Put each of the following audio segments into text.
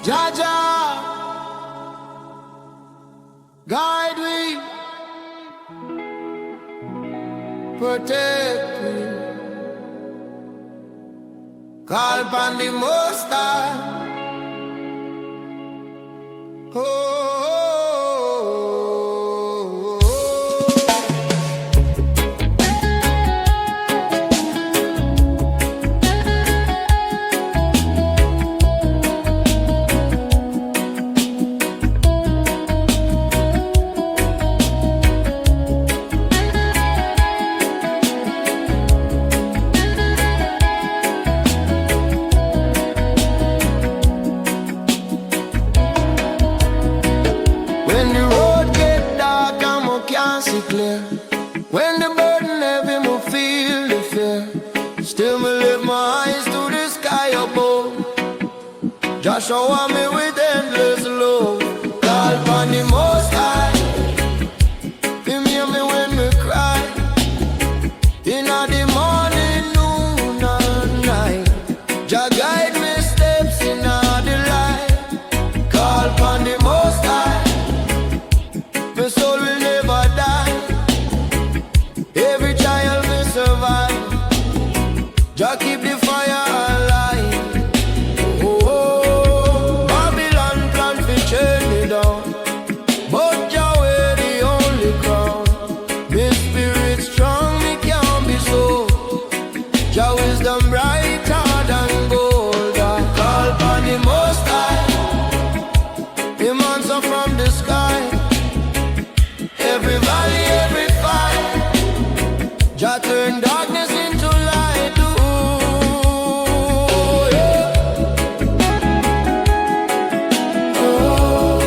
Jaja, guide me, protect me. Call upon the Most High. Oh. Clear. When the burden heavy, me feel the fear. Still me lift my eyes to the sky above. Just shower me with endless love. Call upon the Most High. Him hear me when me cry. In the morning, noon and night. Just guide me steps in the light. Call upon the Most High. My soul will never die. Every child will survive. Just keep the fire alive. Oh, Babylon plan to chain me down, but Yahweh the only crown. My spirit strong, me can't be so. Jah wisdom brighter than gold. I call upon the Most High. Him answer from the sky. Every valley, every fire. Jah turn darkness into light. Ooh, yeah. Oh.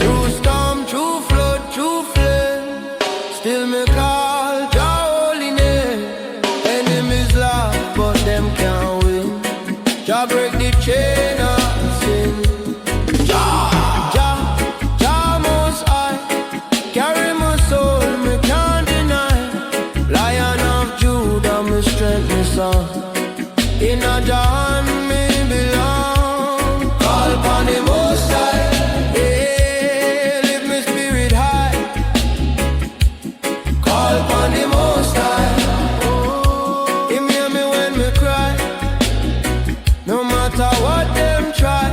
Through storm, through flood, through flame, still me call Jah holy name. Enemies laugh, but them can't win. Jah break the chain of sin. Jah Most High, carry my soul, me can't deny. Lion of Judah, me strength, me song. In a Jah me belong. Call upon the Most High. Yeah, lift me spirit high. Call upon the Most High. Him hear me when me cry. No matter what them try,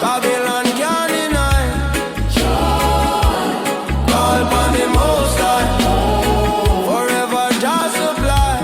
Babylon can't deny. Call upon the Most High. Forever Jah supply.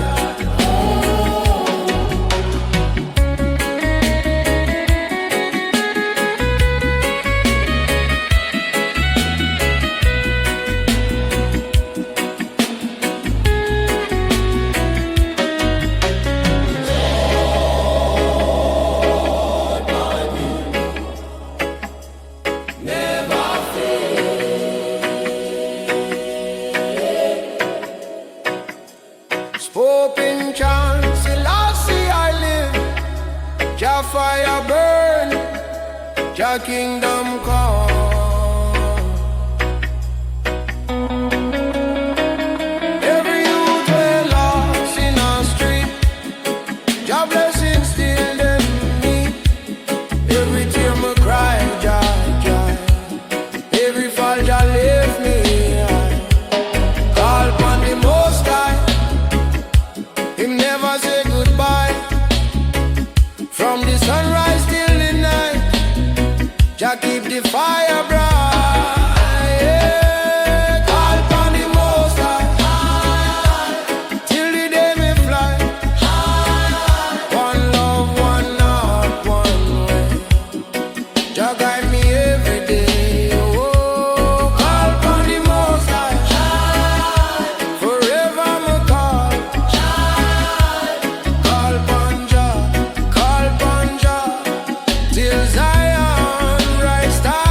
Spoke in chance, Selassie I live. Jah fire burn, Jah kingdom come. Every youth way lost in our street, Jah blessing still them meet. Every tear me cry, Jah, Jah. Every fall Jah lift me high. Call upon the Most High. Him never say goodbye. From the sunrise till the night, Jah keep the fire bright. Yeah. Call upon the Most High. Till the day me fly. One love, one heart, one way. Jah guide me every day. Oh, call upon the Most High. Forever me call. Call upon Jah, till Zion rise star.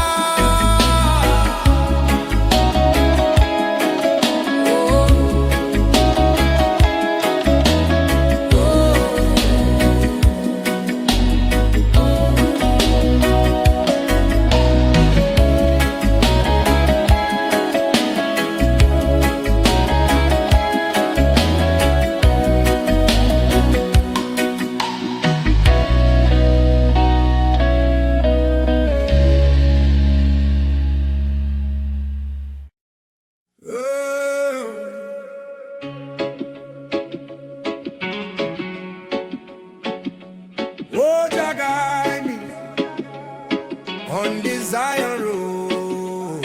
the Zion road.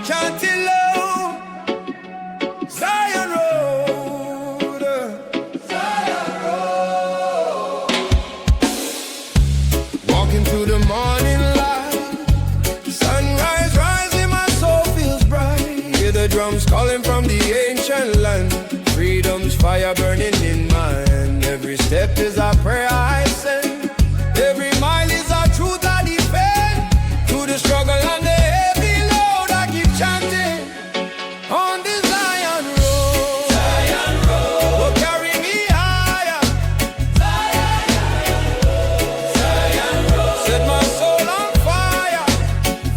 Chanting low, Zion road. Zion road. Walking through the morning light, sunrise rising, my soul feels bright. Hear the drums calling from the ancient land. Freedom's fire burning in my hand. Every step is a prayer I send. Every mile is a truth I defend. Through the struggle and the heavy load, I keep chanting on the Zion road. Zion road, oh, carry me higher. Zion, Zion road, set my soul on fire.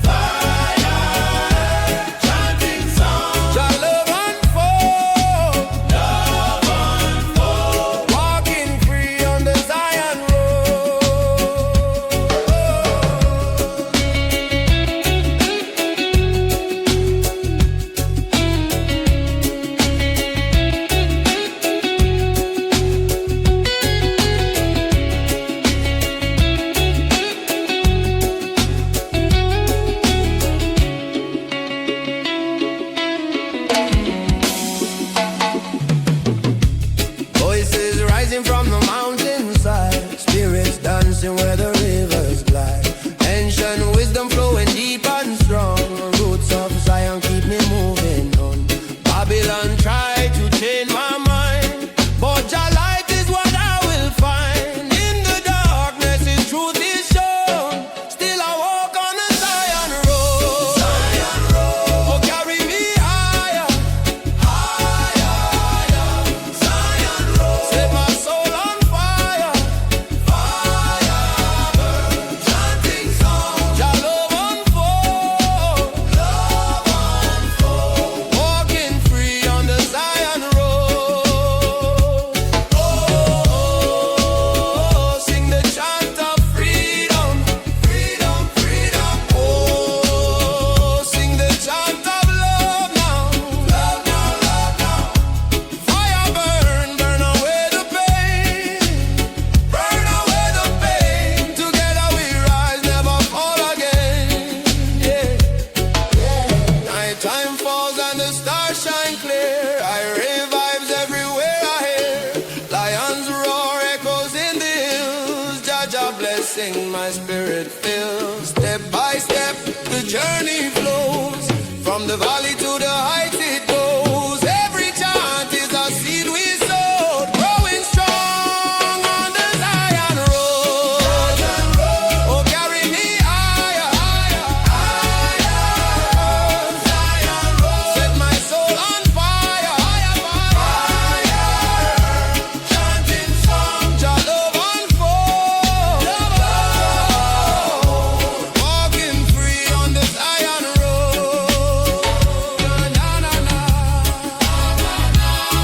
Fire, chanting songs, Jah love unfold. Love unfold, walking free on the Zion road. Voices rising from the mountainside, spirits dancing where the rivers glide. Ancient wisdom flowing deep and strong. Roots of Zion keep me moving on. Babylon tried to chain my mind, but Jah light is what I will find. In the darkness His truth is shown. Still I walk on the Zion road. Zion road, oh, carry me higher. Higher, Zion road, set my soul on fire. Fire burn, chanting songs, Jah love unfold. Love unfold, walking free on the Zion road. Oh, sing the chant of freedom, freedom, freedom. Oh, sing the chant of love now, love now, love now. Fire burn, burn away the pain, burn away the pain. Together we rise, never fall again. Yeah. Nighttime falls and the stars shine clear. I revives everywhere I hear. Lions roar, echoes in the hills. Jah Jah blessing my spirit fills. Step by step the journey flows. From the valley to the heights it goes. Every chant is a seed we sowed, growing strong on the Zion road. Oh, carry me higher, higher, Zion road, set my soul on fire. Fire, chanting songs, Jah love unfold. Walking free on the Zion road. Na, na, na,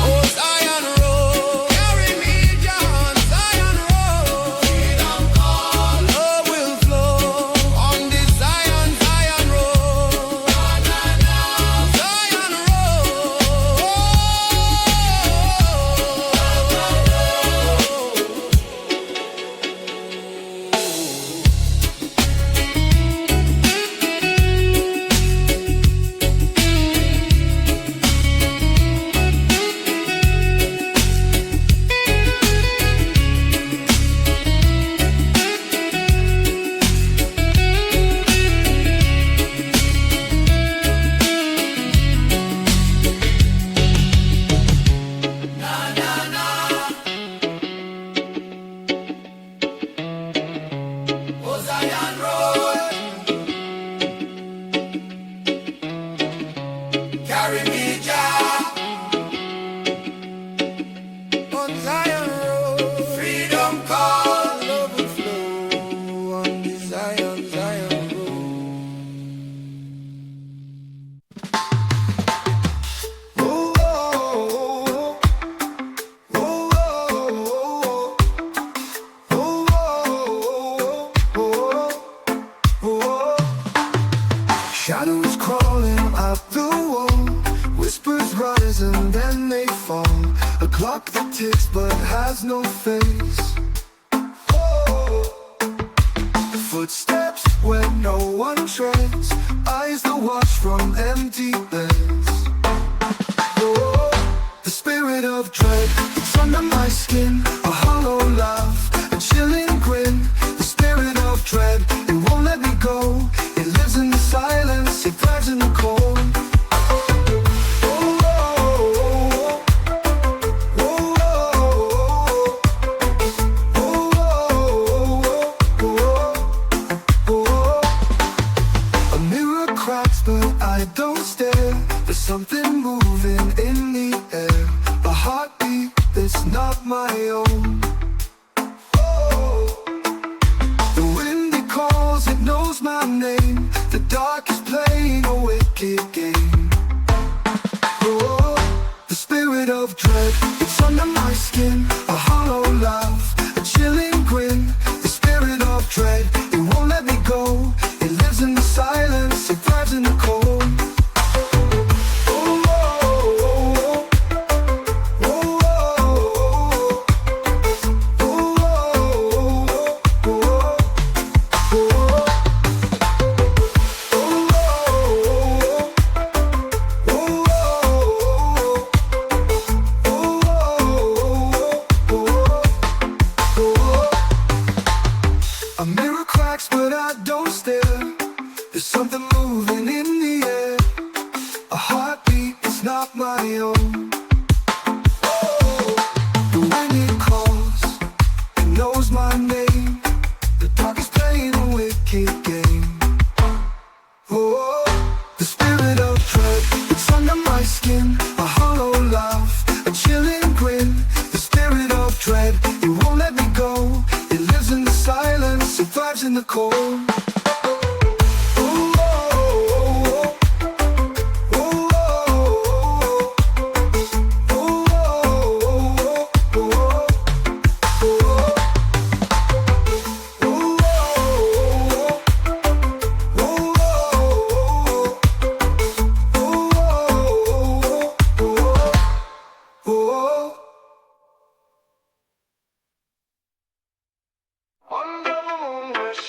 oh, Zion road, carry me down Zion road. Freedom call, love will flow on the Zion, Zion road. Zion oh, Zion road, carry me Jah on Zion road. Freedom call, love will flow on the Zion, Zion road. Oh, oh, oh, oh, oh, oh, oh, oh, oh. Shadows crawling up the wall, whispers rise and then they fall. A clock that ticks but has no face. Oh, Footsteps where no one treads, eyes that watch from empty beds. Oh, the spirit of dread, it's under my skin. A hollow laugh, a chilling grin. The spirit of dread, it won't let me go. It lives in the silence, it thrives in the cold. Something moving in the air, a heartbeat that's not my own. Oh, the wind it calls, it knows my name. The dark is playing a wicked game. Oh, the spirit of dread, it's under my skin. A hollow laugh, a chilling grin. The spirit of dread, it won't let me go. It lives in the silence, it thrives in the cold. But I don't stare. There's something moving in the air. A heartbeat, it's not my own. Oh, the wind it calls, it knows my name. The dark is playing a wicked game. Oh, the spirit of dread, it's under my skin. A hollow laugh, a chilling grin. The spirit of dread, it won't let me go. It lives in the silence, it thrives in the cold.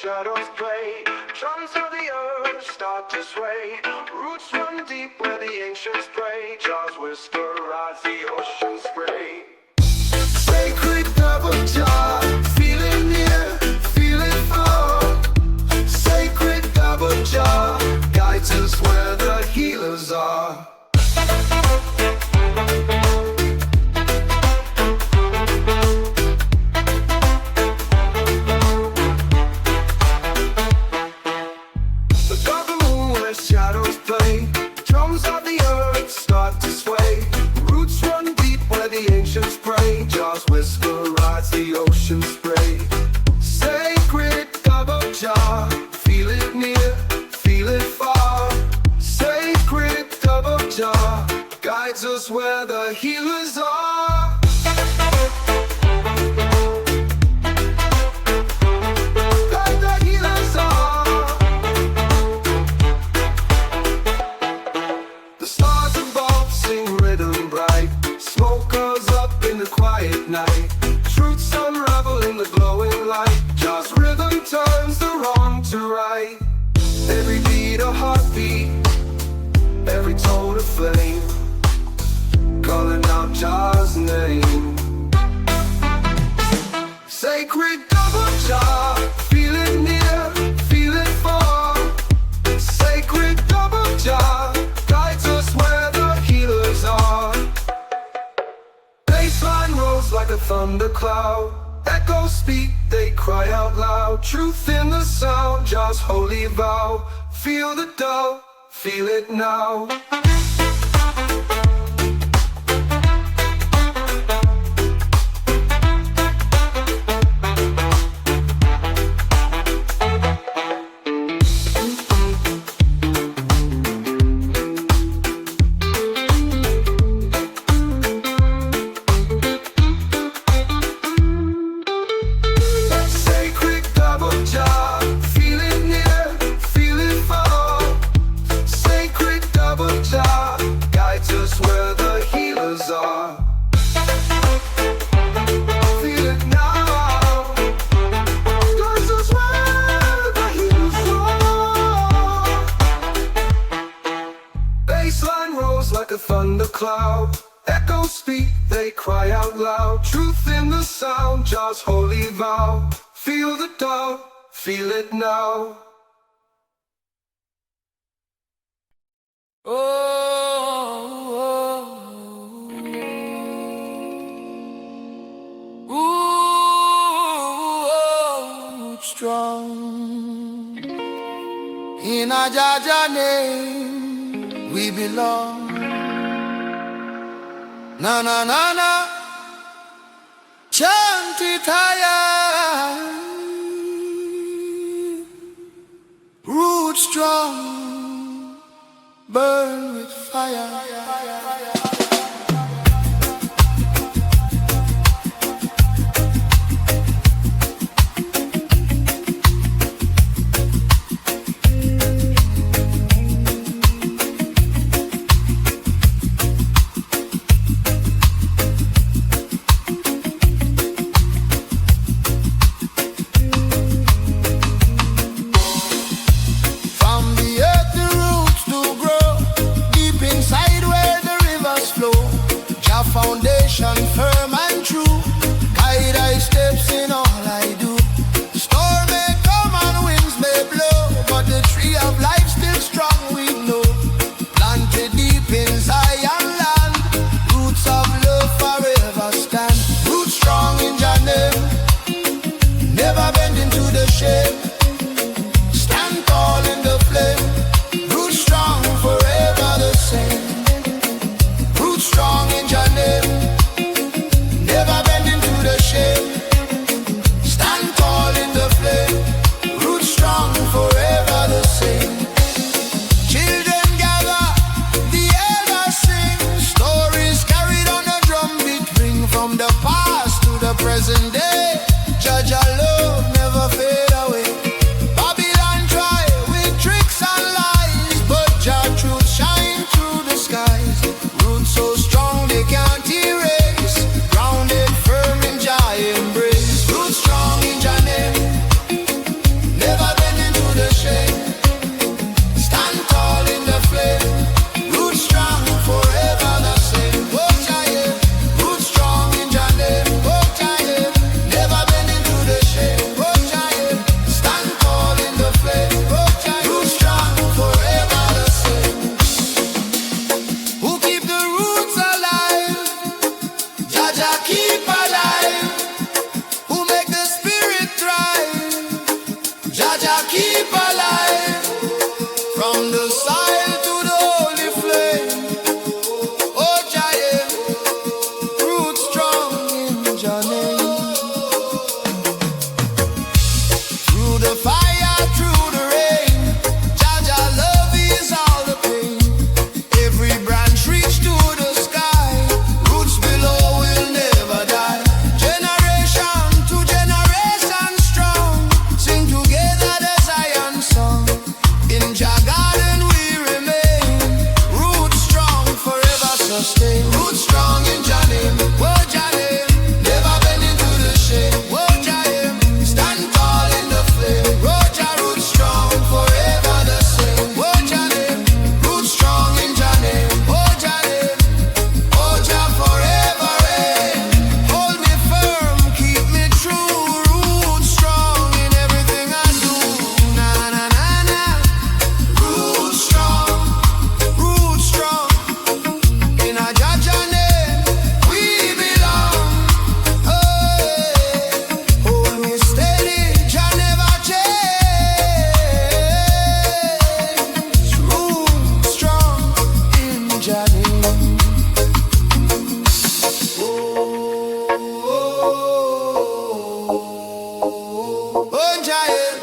Shadows play, drums of the earth start to sway. Roots run deep where the ancients pray. Jaws whisper as the ocean spray. Sacred double jar, feel it near, feel it far. Sacred double jar, guides us where the healers are. Shadows play, drums of the earth start to sway. Roots run deep where the ancients pray. Jaws whisper as the ocean spray. Sacred double jar, feel it near, feel it far. Sacred double jar, guides us where the healers are. Night. Truths unravel in the glowing light. Just rhythm turns the wrong to right. Every beat a heartbeat, every tone a flame, calling out Jah's name. Sacred double jar, feel it near, feel it far. Sacred double jar, guides us where the healers are. Bassline rolls like a thundercloud. Echoes speak, they cry out loud. Truth in the sound, Jah's holy vow. Feel the dove, feel it now. Double jar. cloud. Echoes speak, they cry out loud. Truth in the sound, Jah's holy vow. Feel the dub, feel it now. Strong in a Jaja name we belong. Na na na na, chant it higher. Root strong, burn with fire. Foundation firm and true, guide I steps in all I do. Storm may come and winds may blow, but the tree of life still strong we know. Planted deep in Zion land, roots of love forever stand. Roots strong in Jah name, never bend into the shame. Stand tall in the flame, roots strong forever the same. Roots strong in Jah name, never bend into the shame. Stand tall in the flame, roots strong forever the same. Children gather, the elders sing, stories carried on a drumbeat ring. From the past to the present day, Jah love never fade away. Babylon try with tricks and lies, but Jah truth shine through the skies. Roots so strong they can't erase, grounded firm in Jah embrace. Roots strong in Jah name, never bend into the shame. Stand tall in the flame, roots strong forever the same. Oh Jah yeah, roots strong in Jah name. Oh Jah yeah, never bend into the shame. Oh Jah yeah, stand tall in the flame. Oh Jah yeah, roots strong forever the same. Who keep the roots alive? Jah keep alive. Who make the spirit thrive? Jah keep alive. From the soil to the holy flame. Oh Jah yeah, roots strong in Jah name. Through the fire, through the rain, Jah love is all the pain. Every branch reach to the sky, roots below will never die. Generation to generation strong, sing together the Zion song. In Jah garden we remain, roots strong forever sustain. Roots strong in Jah name. Oh Jah name, never bend into the shame. Oh Jah name, stand tall in the flame. Oh Jah roots strong forever the same. Oh Jah name, roots strong in Jah name. Oh Jah name, oh Jah forever reign. Hold me firm, keep me true. Roots strong in everything I do. Na na na na. Roots strong in a Jah name we belong. Hey, hold me steady, Jah never change. Roots strong in Jah name. Oh Jah yeah.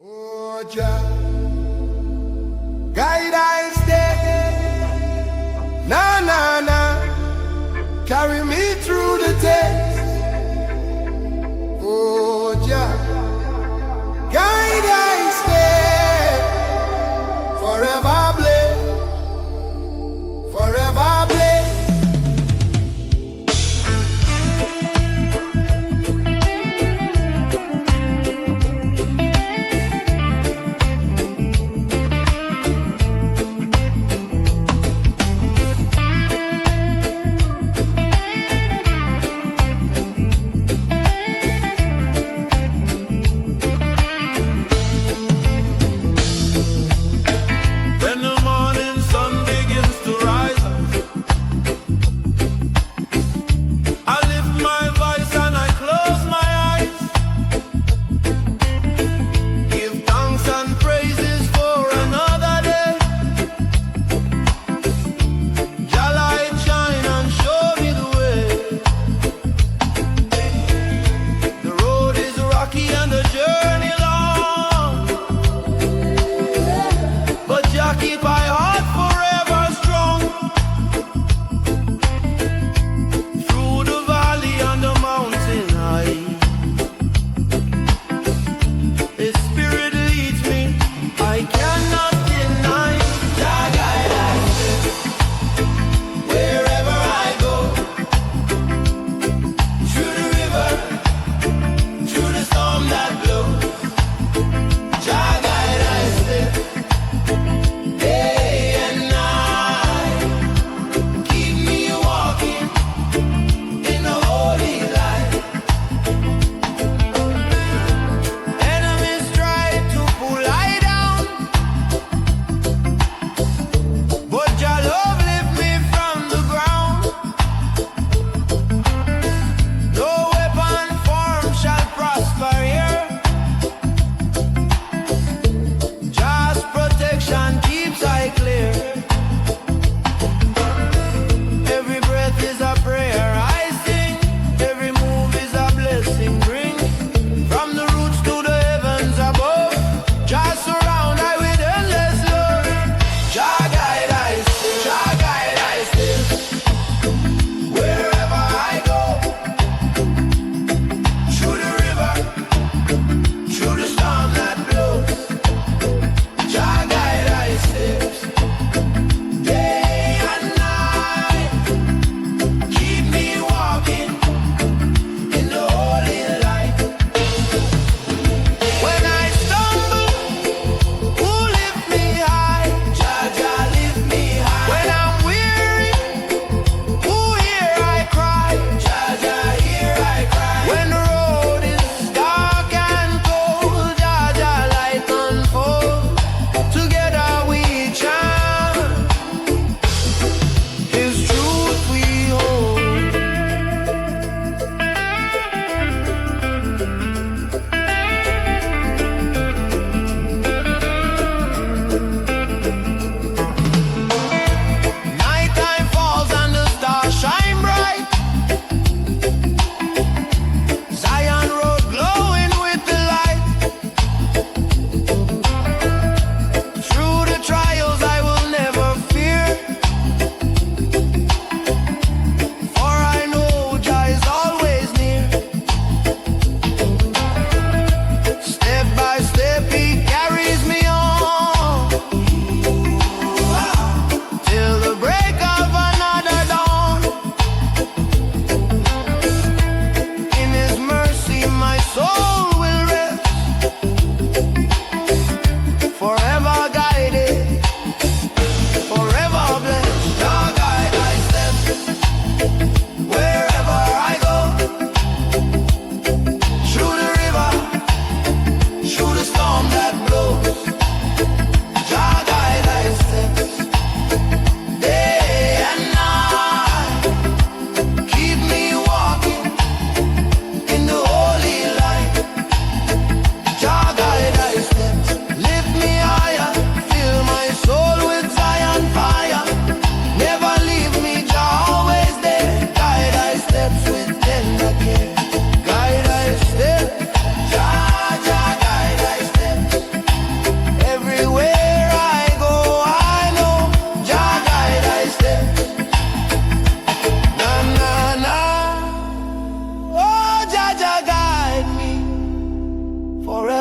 Oh Jah, guide I stay.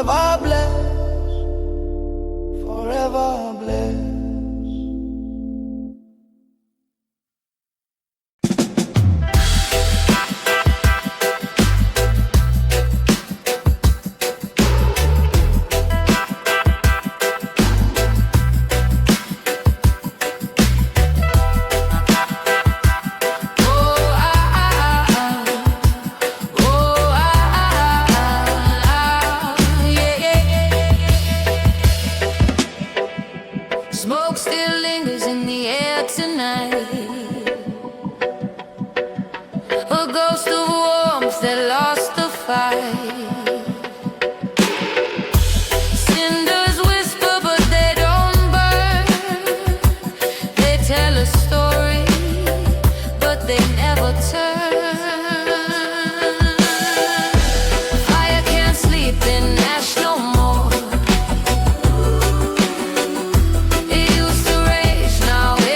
forever blessed, forever blessed. Smoke still lingers in the air tonight, a ghost of warmth that lost the fight. Cinders whisper but they don't burn. They tell a story but they never turn. Fire can't sleep in ash no more.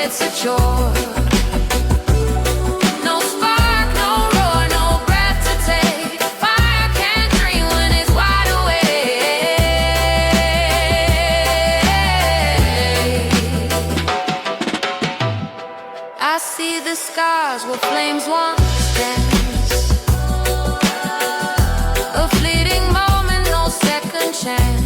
It's a chore. No spark, no roar, no breath to take. Fire can't dream when it's wide awake. I see the scars where flames once danced. A fleeting moment, no second chance.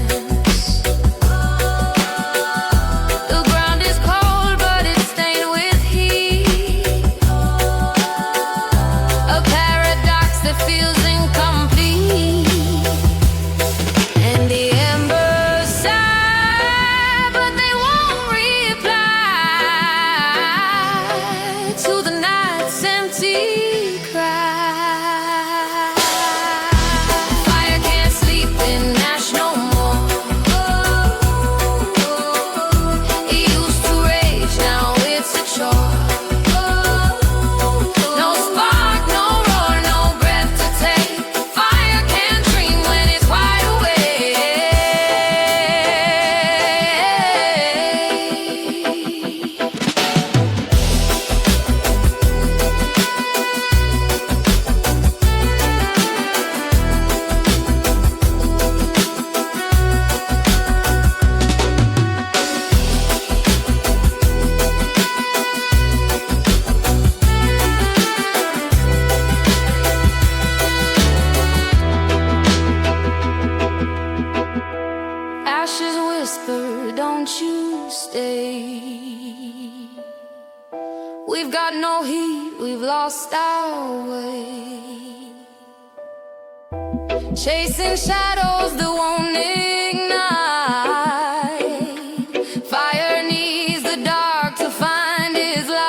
Feels incomplete, and the embers sigh, but they won't reply to the night's empty cry. Fire can't sleep in ash no more. It used to rage, now it's a chore. No spark, no roar, no breath to take. Fire can't dream when it's wide awake. Ashes whisper, don't you stay. We've got no heat, we've lost our way. Chasing shadows that won't ignite. Fire needs the dark to find its light.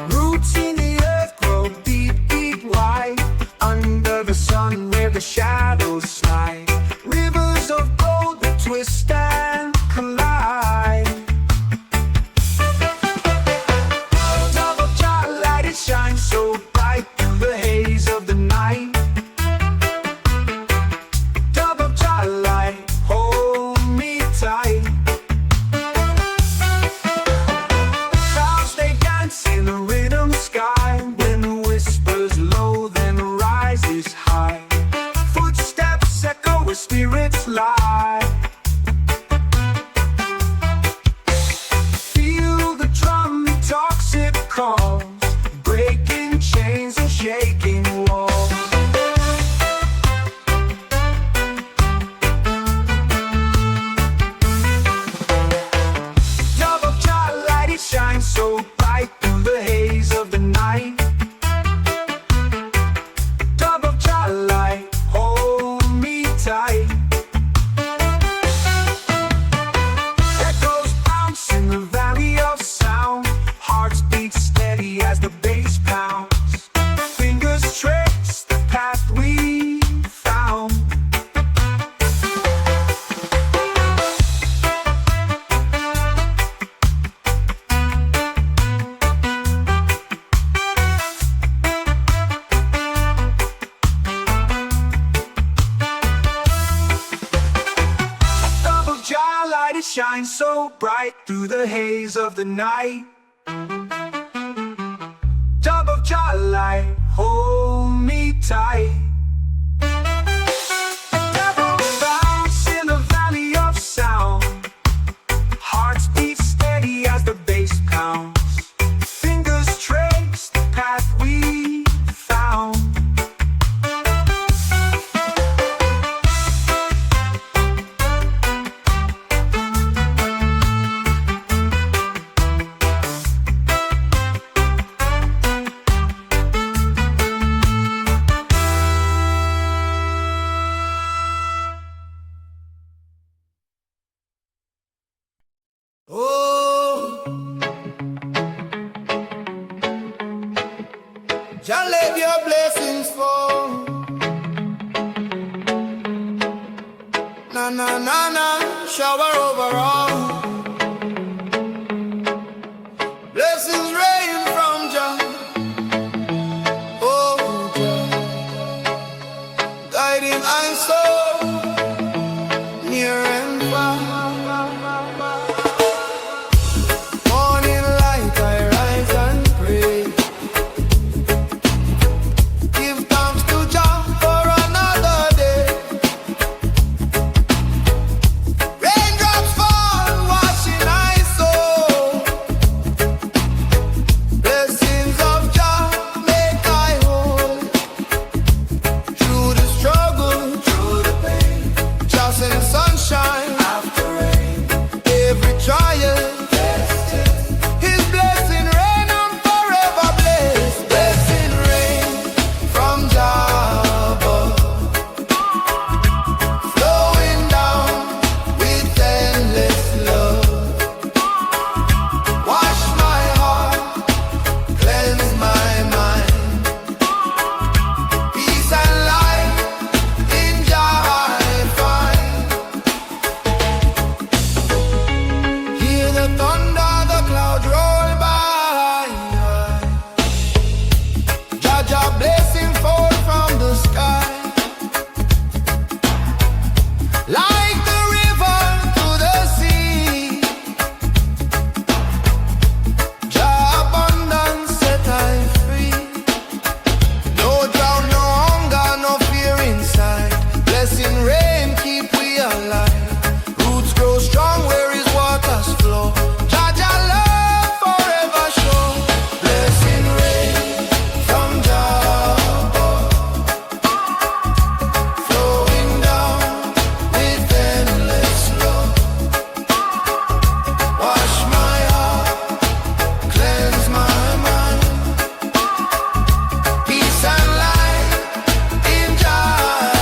Roots in the earth grow deep, deep wide, under the sun where the shadows slide. Rivers of gold that twist and collide. Double starlight, it shines so bright through the haze of the night. Double starlight, hold me tight. Clouds they dance in the rhythm sky. When the whispers low, then rises high. Footsteps echo where spirits lie. Feel the drum, it talks, it calls, breaking chains and shaking walls. Double starlight, it shines so bright through the haze of the night. Double starlight, hold me tight. Echoes bounce in the valley of sound. Hearts beat steady as the bass pounds. shines so bright through the haze of the night. Dub of Jah light, hold me tight. Devil bounce in the valley of sound. Hearts beat steady as the bass pounds. Fingers trace the path we found. Oh, Jah let your blessings fall. Na na na na, shower over all. Blessings rain from Jah. Oh, Jah, guiding my soul near and far. Morning light, I rise and pray. Give thanks to Jah for another day. Raindrops fall, washing my soul. Blessings of Jah make I whole. Through the struggle, through the pain, Jah send sunshine after rain. Every trial, His blessing rain, I'm forever blessed. Blessing rain from Jah above, flowing down with endless love. Wash my heart, cleanse my mind. Peace and light in Jah I find. Hear the thunder, the clouds roll by. Jah Jah blessing fall from the sky. Like the river to the sea. Jah abundance set I free. No drought, no hunger, no fear inside. Blessing rain keep we alive. Roots grow strong where His waters flow. Jah Jah love forever show. Blessing rain from Jah above, flowing down with endless love. Wash my heart, cleanse my mind. Peace and light in Jah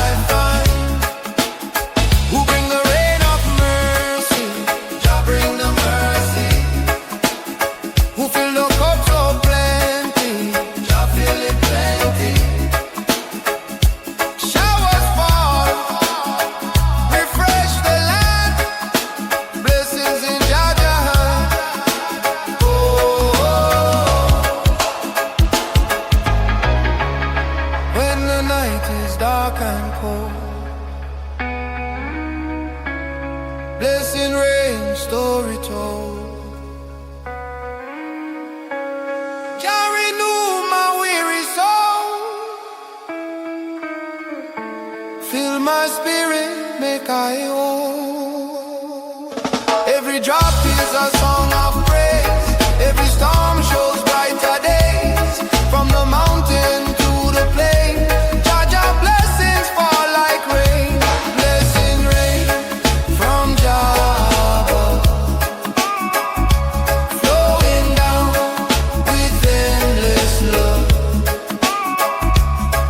I find. Who bring the rain of mercy? Jah bring the mercy. Who fill the cup so plenty? Jah fill it plenty. Showers fall, refresh the land. Blessings in Jah Jah hand. Oh, when the night is dark and cold, blessing rain, story told. Jah renew my weary soul. Fill my spirit, make I whole. Every drop is a song of praise. Every storm shows brighter days. From the mountain to the plain, Jah Jah blessings fall like rain. Blessing rain from Jah above, flowing down with endless love.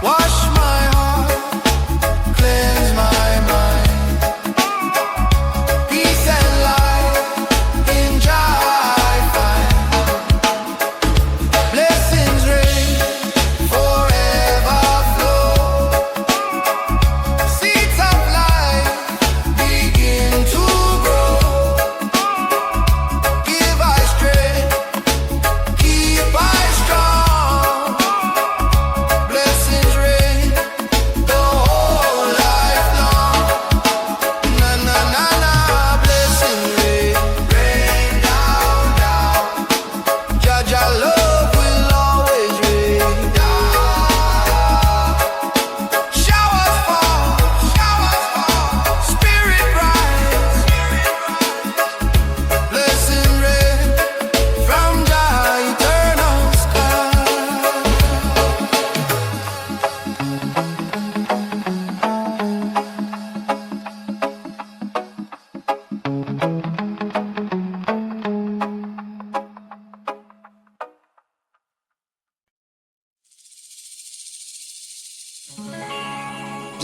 Wash my heart, cleanse my mind.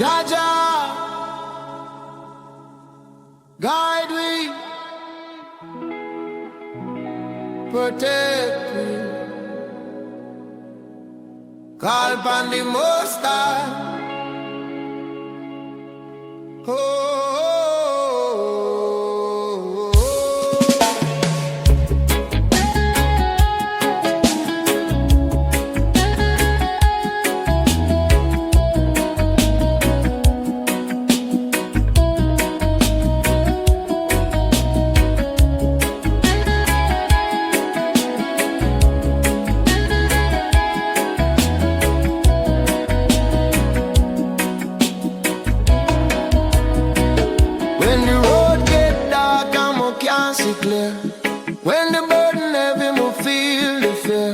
Jaja, guide we, protect we. Call upon the Most High. Oh. When the road get dark and I can't see clear, when the burden heavy, me feel the fear.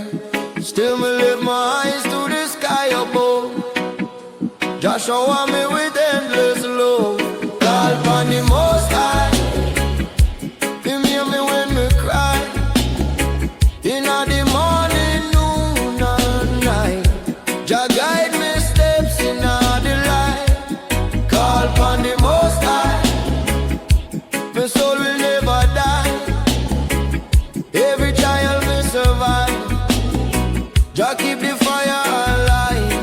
Still me lift my eyes to the sky above. Just shower me with endless love. Call upon the Most High. Him hear me when me cry. In the morning, noon and night. Jah guide me steps in the light. Call upon the Most High. My soul will never die. Every child will survive. Jah keep the fire alive.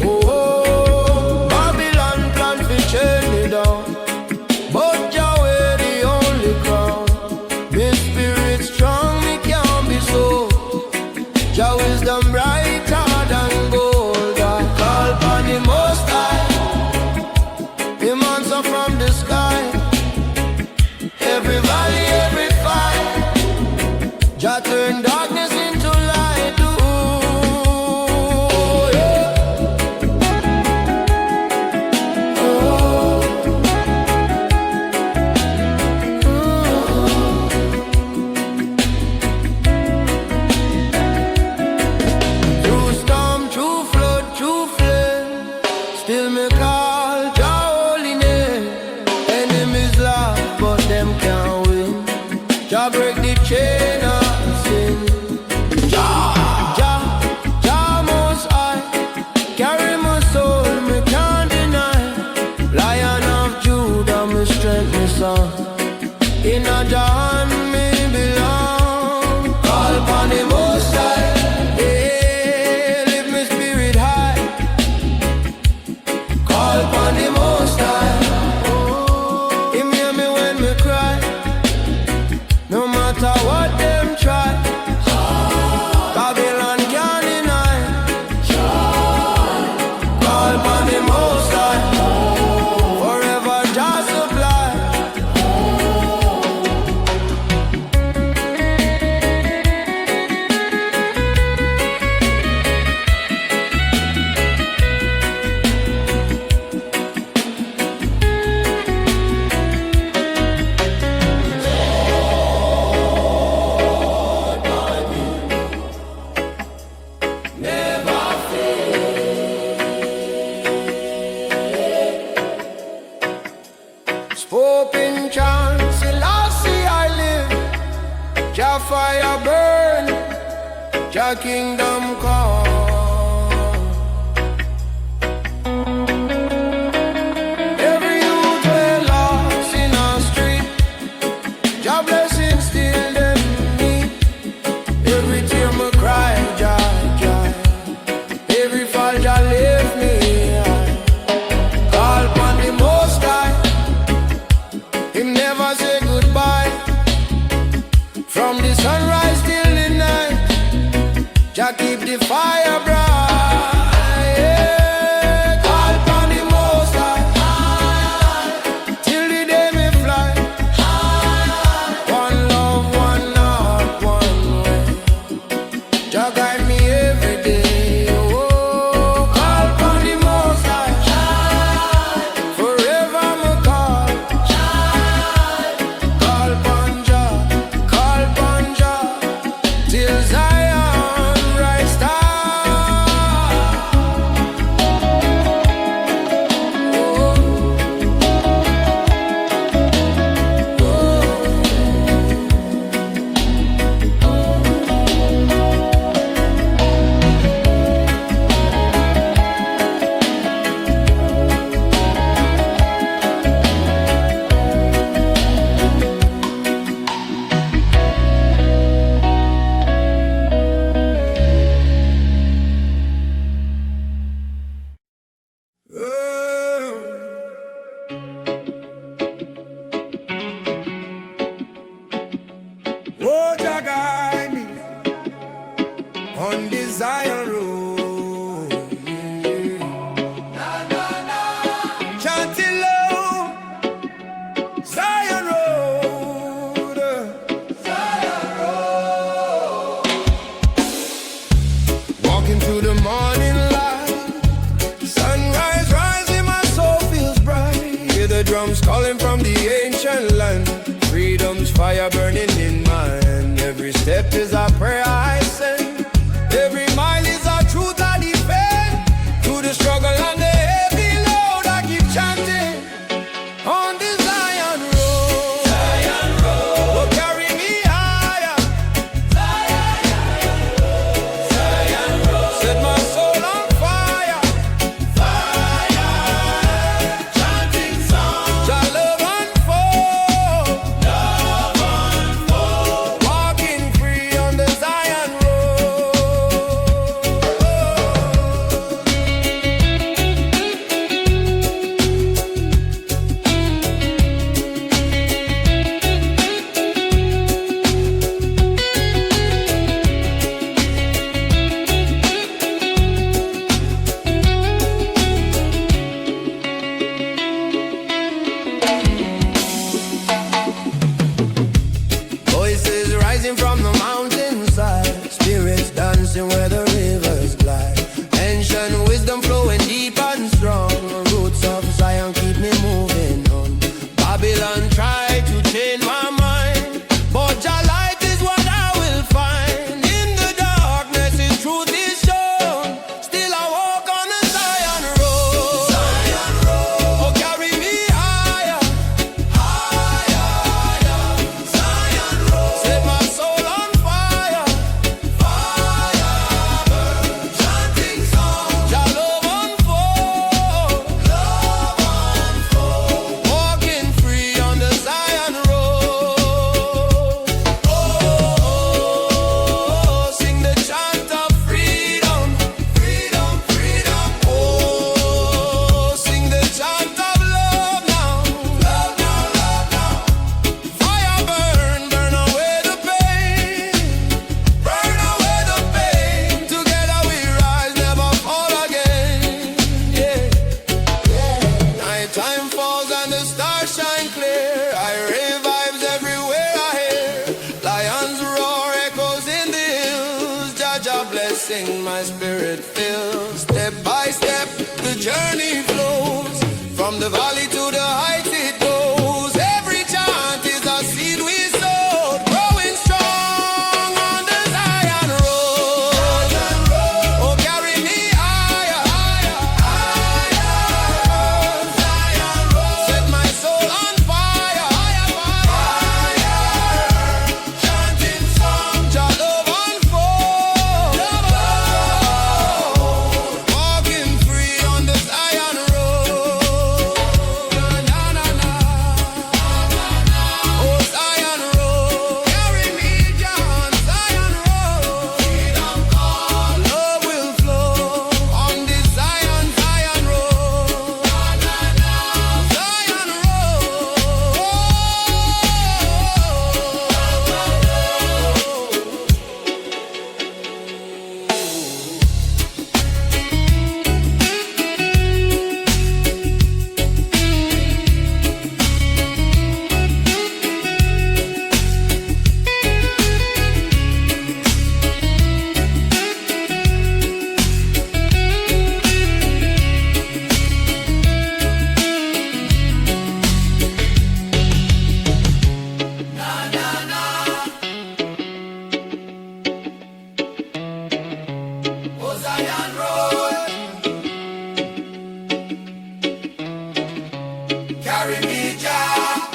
Oh, Babylon plan to chain me down, but Jah wear the only crown. My spirit strong, me can't be so. Jah wisdom brighter than gold. I call upon the Most High. Him answer from the sky. Every valley, every fight, Jah turn darkness into light. Ooh, yeah. Oh. Through storm, through flood, through flame, still me call Jah holy name. Enemies laugh, but them can't win. Jah break the chain of sin. Jah Most High, carry my soul, me can't deny. Lion of Judah, me strength, me song. In a Jah me belong. Call upon the Most High. Yeah, lift me spirit high. Call upon the Most High. Him hear me when me cry. No matter what them try, Babylon can't deny. Call upon the Most High. Forever Jah supply. Spoke in chance, Selassie I live. Jah fire burn, Jah kingdom come. Every youth well lost in our street, Jah blessing still them meet. Every tear me cry, Jah, Jah. Every fall Jah lift me high. Call upon the Most High. Him never say goodbye. From the sunrise till the night, Jah keep the fire. the Zion road. Chanting low, Zion road. Walking through the morning light, sunrise rising, my soul feels bright. Hear the drums calling from the ancient land. Freedom's fire burning in my hand. Every step is a prayer I send. Every mile is a truth I defend. Through the struggle and the heavy load, I keep chanting on the Zion road. Zion road, oh, carry me higher. Zion road, Zion road, set my soul on fire. Fire, chanting songs, Jah love unfold. Love unfold, walking free on the Zion road. Voices rising from the mountainside, spirits dancing where the rivers glide. Ancient wisdom flowing deep and strong. Roots of Zion keep me moving on. Babylon tried to change my mind, but Jah light is what I will find. In the darkness His truth is shown. Still I walk on the Zion road. Zion road, oh, carry me higher. Higher, Zion road, set my soul on fire. Fire burn, chanting songs, Jah love unfold. Love unfold, walking free on the Zion road. Oh, sing the chant of freedom, freedom, freedom. Oh, sing the chant of love now, love now, love now. Fire burn, burn away the pain, burn away the pain. Together we rise, never fall again. Yeah. Night time falls and the stars shine clear. I revives everywhere I hear. Lions roar, echoes in the hills. Jah Jah blessing my spirit fills. Step by step the journey flows. From the valley to the heights it goes. Every chant is a seed we sowed, growing strong on the Zion road. Oh, carry me higher. Zion road, set my soul on fire. Chanting songs, Jah love unfold. Walking free on the Zion road. Na, na, na. Oh, Zion road, carry me down Zion road. Freedom call, love will flow on this Zion road. Zion Oh, Zion road, carry me Jah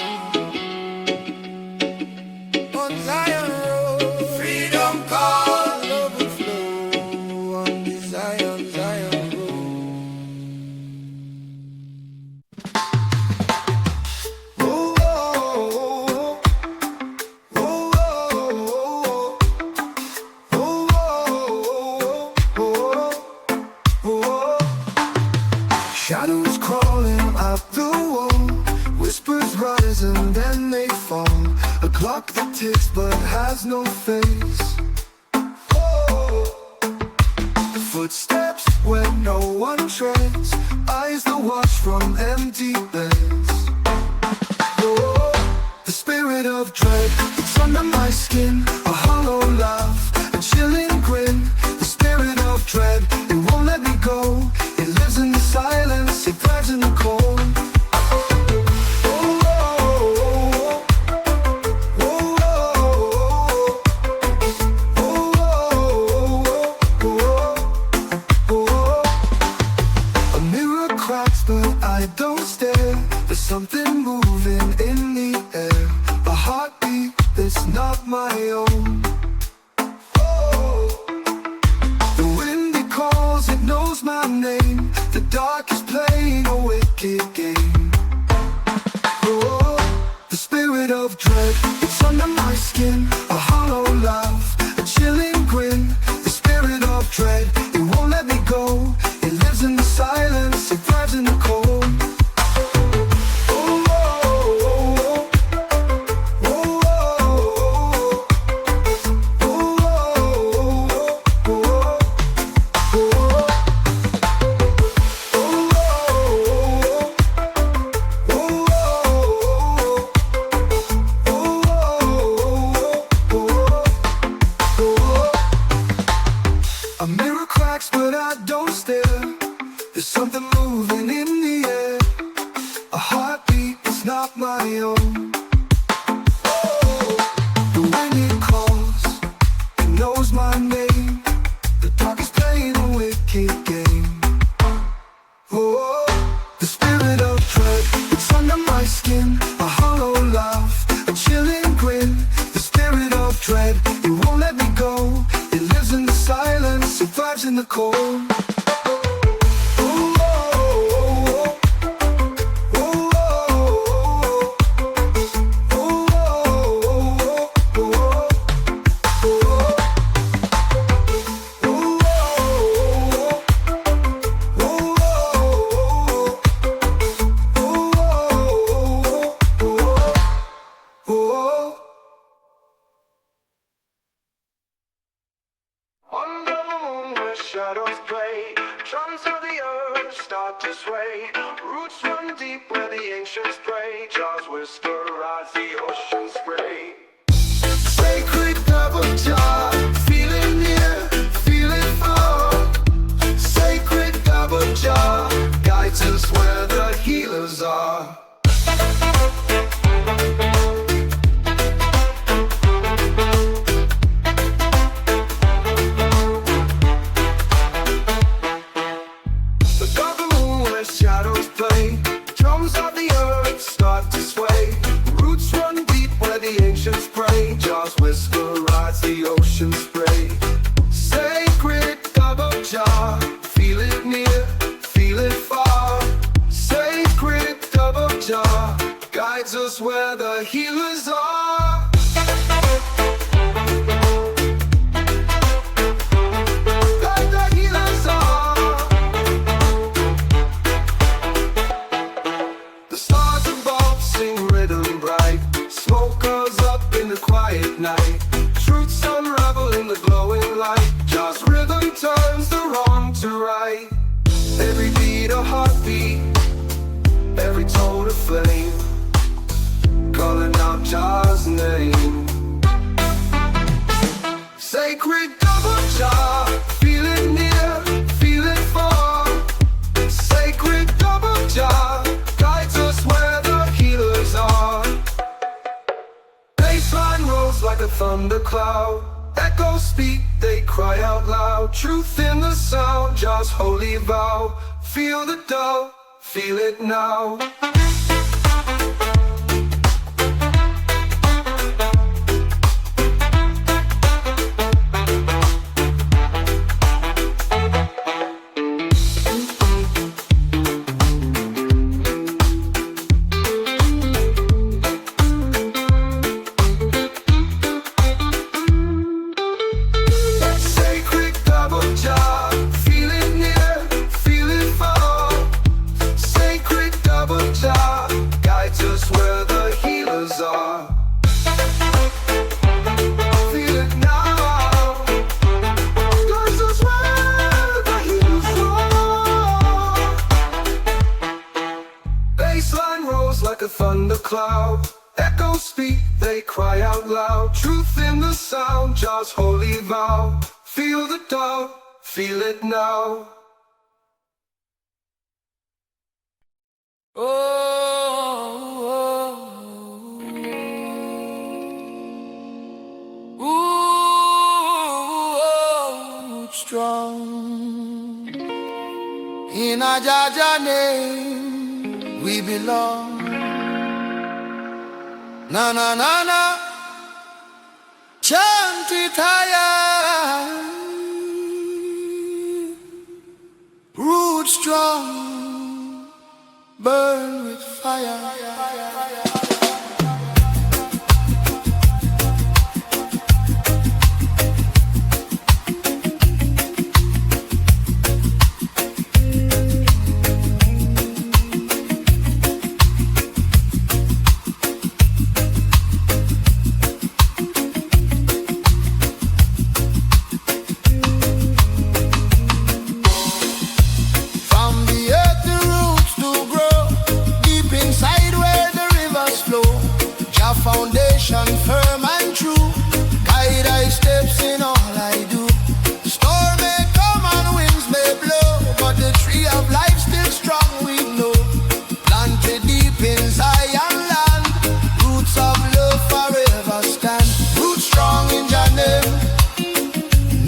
on Zion road. Freedom call, love will flow on the Zion road. Oh, oh, oh, oh, oh, oh, oh, oh, oh. Shadows crawling up the wall, whispers rise and then they fall. A clock that ticks but has no face. Oh, Footsteps where no one treads, eyes that watch from empty beds. Oh, the spirit of dread, it's under my skin. A hollow laugh, a chilling grin. The spirit of dread, it won't let me go. It lives in the silence, it thrives in the cold. Something moving in the air, a heartbeat that's not my own. Oh, the wind it calls, it knows my name. The dark is playing a wicked game. Oh, the spirit of dread, it's under my skin. A hollow laugh, a chilling grin. The spirit of dread, it won't let me go. It lives in the silence, it thrives in the cold. A mirror cracks but I don't stare. There's something moving in the air. A heartbeat is not my own. Oh, the wind it calls, it knows my name. The dark is playing a wicked game. Oh, the spirit of dread, it's under my skin. A hollow laugh, a chilling grin. The spirit of dread, it won't let me go. It lives in the silence, it thrives in the cold. Shadows play, drums of the earth start to sway. Roots run deep where the ancients pray. Jaws whisper as the ocean spray. Sacred double jar, feel it near, feel it far. Sacred double jar, guides us where the healers are. Shadows play, drums of the earth start to sway. Roots run deep where the ancients pray. Jaws whisper as the ocean spray. Sacred double jar, feel it near, feel it far. Sacred double jar, guides us where the healers are. Quiet night, truths unravel in the glowing light. Just rhythm turns the wrong to right. Every beat a heartbeat, every tone a flame, calling out Jah's name. Sacred double jar, feel it near, feel it far. Sacred double jar, guides us where the healers are. Bassline rolls like a thundercloud. Echoes speak, they cry out loud. Truth in the sound, Jah's holy vow. Feel the dove, feel it now. Feel it near, feel it far. Sacred double jar. cloud. Echoes speak, they cry out loud. Truth in the sound, Jah's holy vow. Feel the dub, feel it now. Strong in a Jaja name we belong. Na na na na, chant it higher. Root strong, burn with fire. Foundation firm and true, guide I steps in all I do. Storm may come and winds may blow, but the tree of life still strong we know. Planted deep in Zion land, roots of love forever stand. Roots strong in Jah name,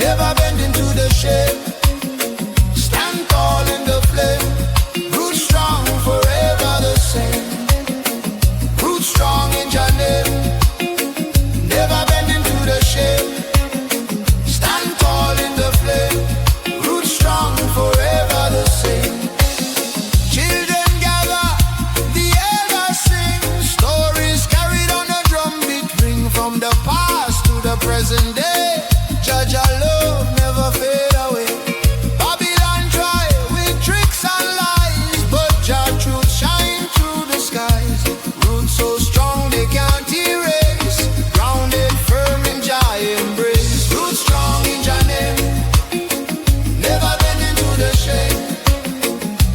never bend into the shade. Stand tall in the flame, roots strong forever the same. Roots strong in Jah name, never bend into the shade. Stand tall in the flame, roots strong forever the same. Children gather, the elders sing. Stories carried on a drumbeat ring, from the past to the present day. Jah love never fade away. Babylon try with tricks and lies, but Jah truth shine through the skies. Roots so strong they can't erase, grounded firm in Jah embrace. Roots strong in Jah name, never bend into the shade.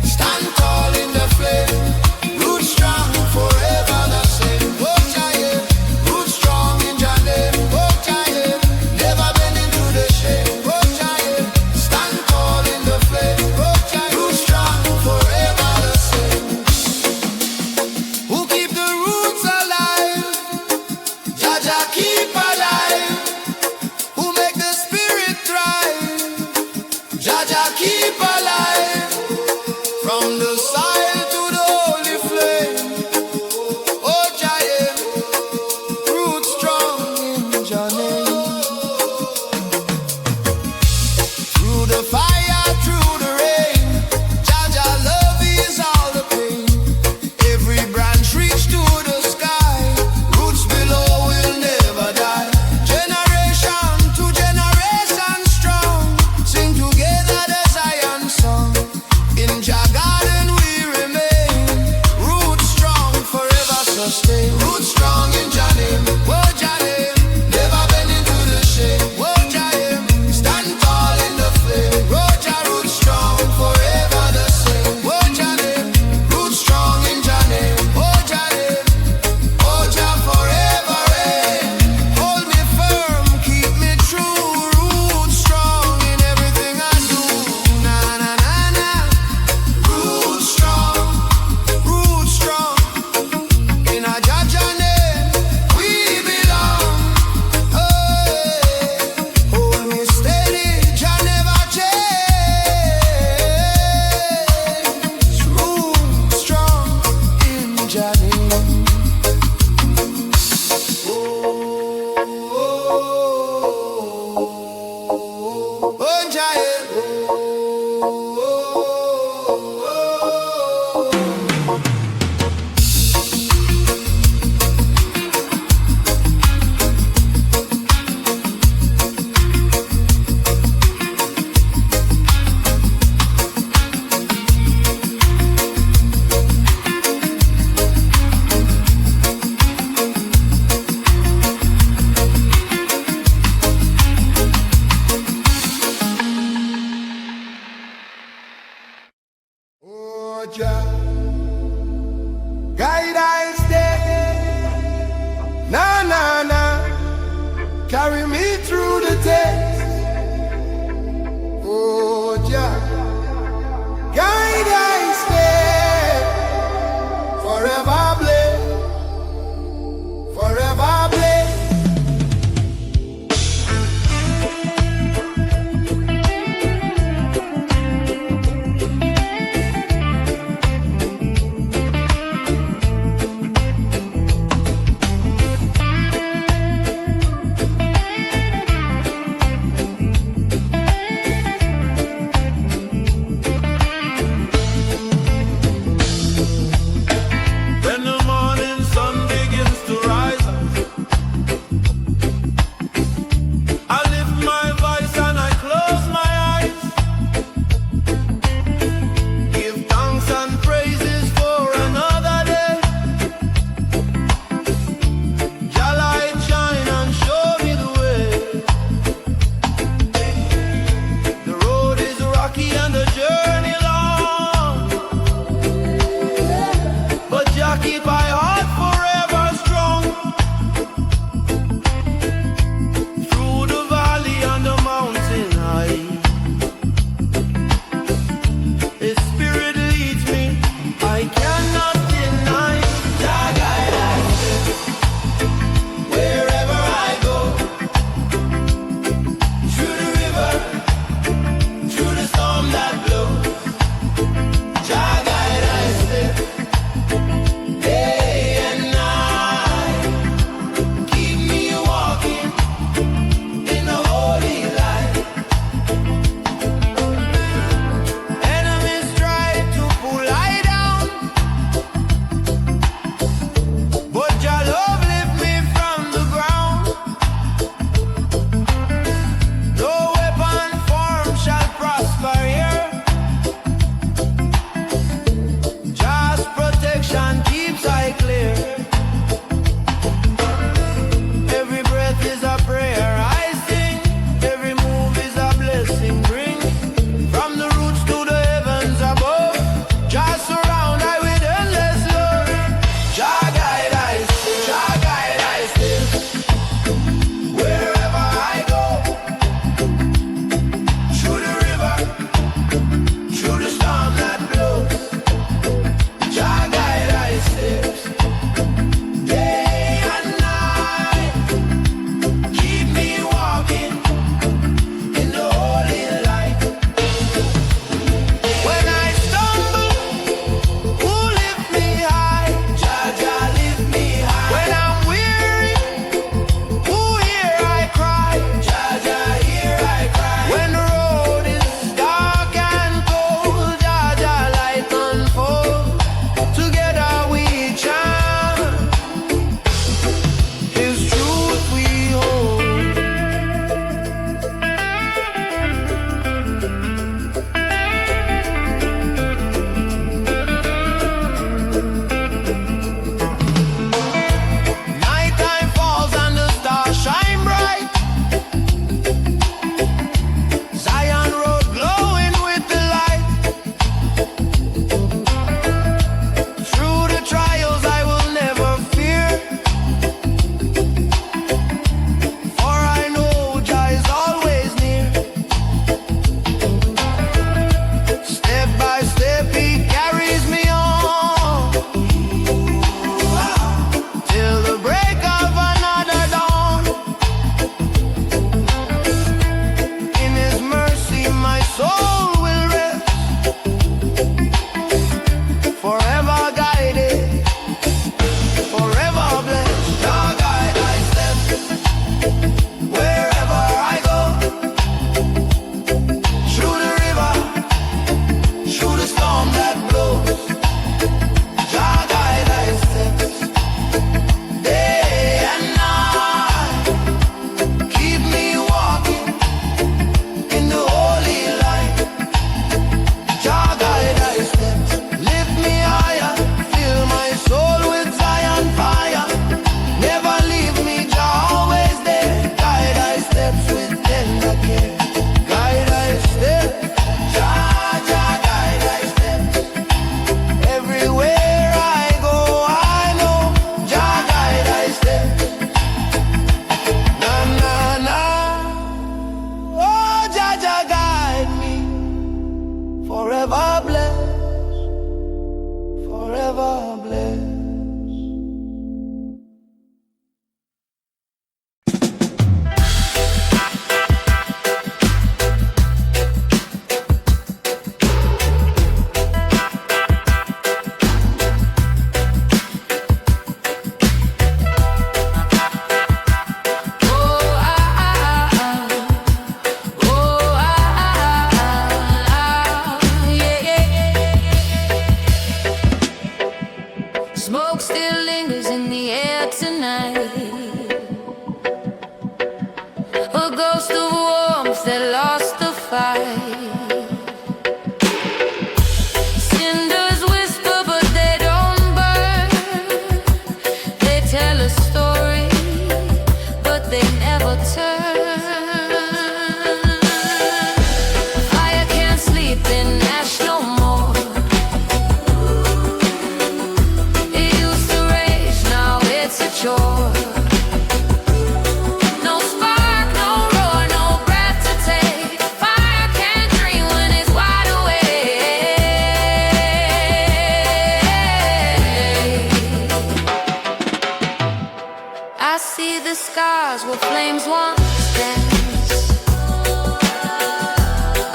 Stand tall in the flame, roots strong forever the same. Oh Jah yeah, roots strong in Jah name. Oh Jah yeah, never bend into the shade. Oh Jah yeah, stand tall in the flame. Oh Jah yeah, roots strong forever the same. Who keep the roots alive? Jah keep alive. Who make the spirit thrive? Jah keep alive. From the soil to the holy flame. Oh Jah yeah, roots strong in Jah name. Through the fire, through the rain, Jah love is all the pain. Every branch reach to the sky, roots below will never die. Generation to generation strong, sing together the Zion song. In Jah garden we remain, roots strong forever sustain. Roots strong in Jah name. Oh Jah name, never bend into the shade. Oh Jah name, stand tall in the flame. Oh Jah roots strong forever the same. Oh Jah name, roots strong in Jah name. Oh Jah name, oh Jah forever reign. Hold me firm, keep me true. Roots strong in everything I do. Na na na na. Roots strong in a Jah name we belong. Hey, hold me steady, Jah never change. Roots strong in Jah name. Oh, Jah yeah. Oh Jah, guide I step yeah. Guide I stay, forever blessed, forever blessed. forever blessed, forever blessed. Smoke still lingers in the air tonight, a ghost of warmth that lost the fight. Cinders whisper but they don't burn. They tell a story but they never turn. Fire can't sleep in ash no more. No spark, no roar, no breath to take. Fire can't dream when it's wide awake. I see the scars where flames once danced.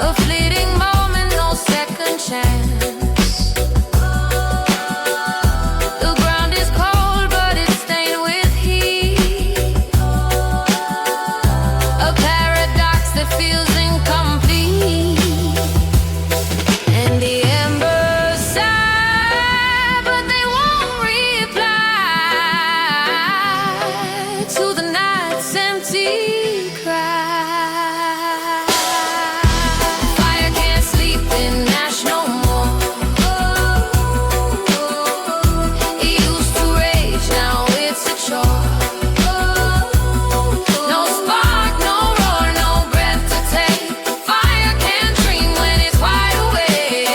A fleeting moment, no second chance. Feels incomplete, and the embers sigh, but they won't reply to the night's empty cry. Fire can't sleep in ash no more. It used to rage, now it's a chore. No spark, no roar, no breath to take. Fire can't dream when it's wide awake.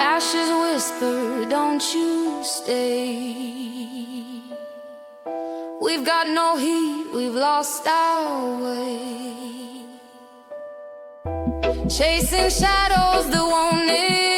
Ashes whisper, don't you stay. We've got no heat, we've lost our way. Chasing shadows that won't end.